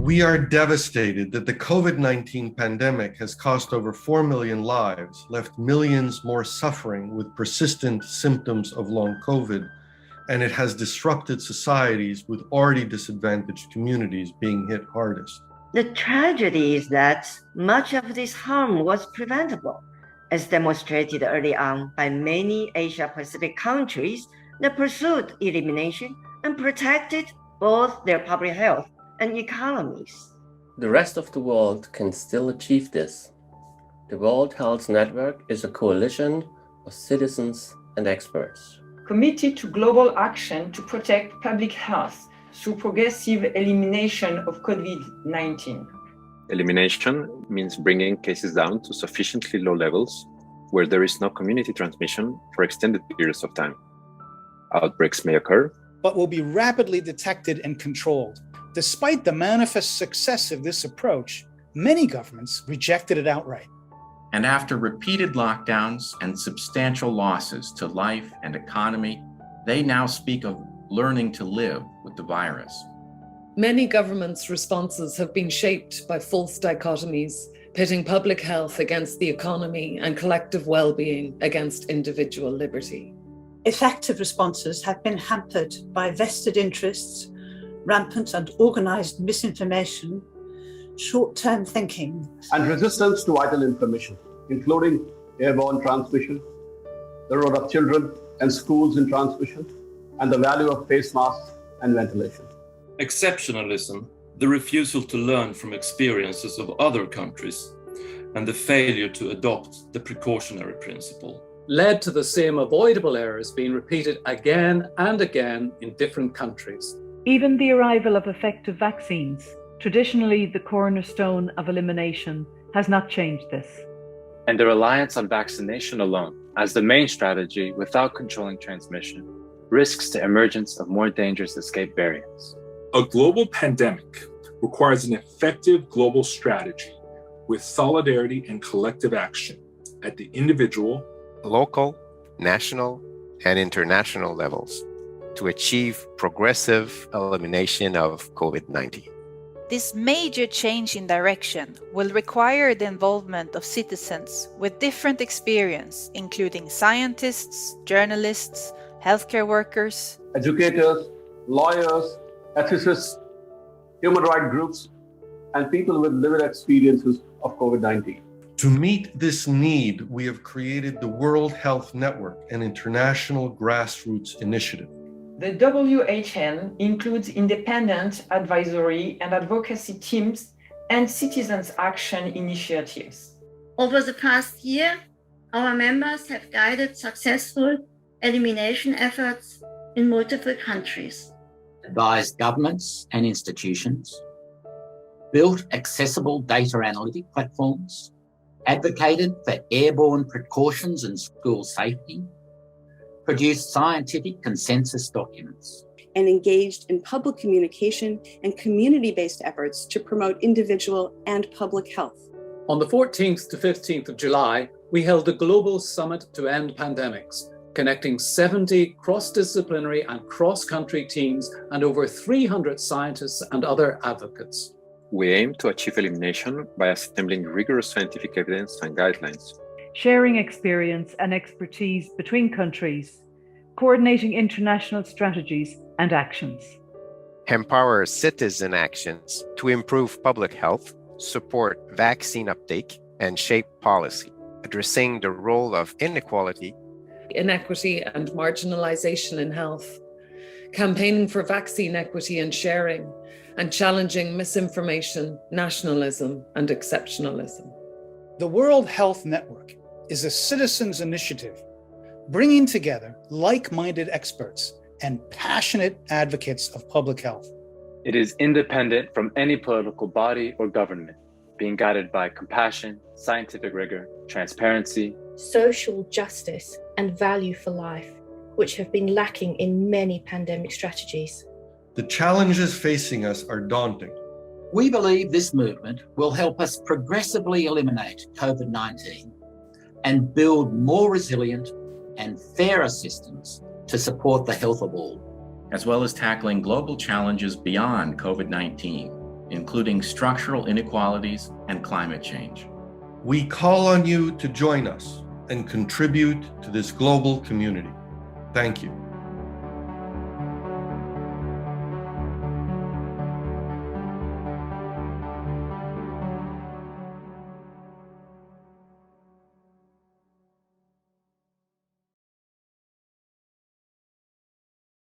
We are devastated that the COVID-19 pandemic has cost over 4 million lives, left millions more suffering with persistent symptoms of long COVID, and it has disrupted societies with already disadvantaged communities being hit hardest. The tragedy is that much of this harm was preventable, as demonstrated early on by many Asia-Pacific countries that pursued elimination and protected both their public health and economies. The rest of the world can still achieve this. The World Health Network is a coalition of citizens and experts, committed to global action to protect public health through progressive elimination of COVID-19. Elimination means bringing cases down to sufficiently low levels where there is no community transmission for extended periods of time. Outbreaks may occur, but will be rapidly detected and controlled. Despite the manifest success of this approach, many governments rejected it outright. And after repeated lockdowns and substantial losses to life and economy, they now speak of learning to live with the virus. Many governments' responses have been shaped by false dichotomies, pitting public health against the economy and collective well-being against individual liberty. Effective responses have been hampered by vested interests, rampant and organized misinformation, short-term thinking, and resistance to vital information, including airborne transmission, the role of children and schools in transmission, and the value of face masks and ventilation. Exceptionalism, the refusal to learn from experiences of other countries, and the failure to adopt the precautionary principle, led to the same avoidable errors being repeated again and again in different countries. Even the arrival of effective vaccines, traditionally the cornerstone of elimination, has not changed this. And the reliance on vaccination alone as the main strategy without controlling transmission risks the emergence of more dangerous escape variants. A global pandemic requires an effective global strategy with solidarity and collective action at the individual, local, national, and international levels to achieve progressive elimination of COVID-19. This major change in direction will require the involvement of citizens with different experience, including scientists, journalists, healthcare workers, educators, lawyers, ethicists, human rights groups, and people with lived experiences of COVID-19. To meet this need, we have created the World Health Network, an international grassroots initiative. The WHN includes independent advisory and advocacy teams and citizens' action initiatives. Over the past year, our members have guided successful elimination efforts in multiple countries, advised governments and institutions, built accessible data analytic platforms, advocated for airborne precautions and school safety, produced scientific consensus documents, and engaged in public communication and community-based efforts to promote individual and public health. On the 14th to 15th of July, we held a global summit to end pandemics, connecting 70 cross-disciplinary and cross-country teams and over 300 scientists and other advocates. We aim to achieve elimination by assembling rigorous scientific evidence and guidelines, sharing experience and expertise between countries, coordinating international strategies and actions. Empower citizen actions to improve public health, support vaccine uptake, and shape policy, addressing the role of inequality, and marginalization in health, campaigning for vaccine equity and sharing, and challenging misinformation, nationalism, and exceptionalism. The World Health Network is a citizens' initiative bringing together like-minded experts and passionate advocates of public health. It is independent from any political body or government, being guided by compassion, scientific rigor, transparency, social justice, and value for life, which have been lacking in many pandemic strategies. The challenges facing us are daunting. We believe this movement will help us progressively eliminate COVID-19 and build more resilient and fairer systems to support the health of all, as well as tackling global challenges beyond COVID-19. including structural inequalities and climate change. We call on you to join us and contribute to this global community. Thank you.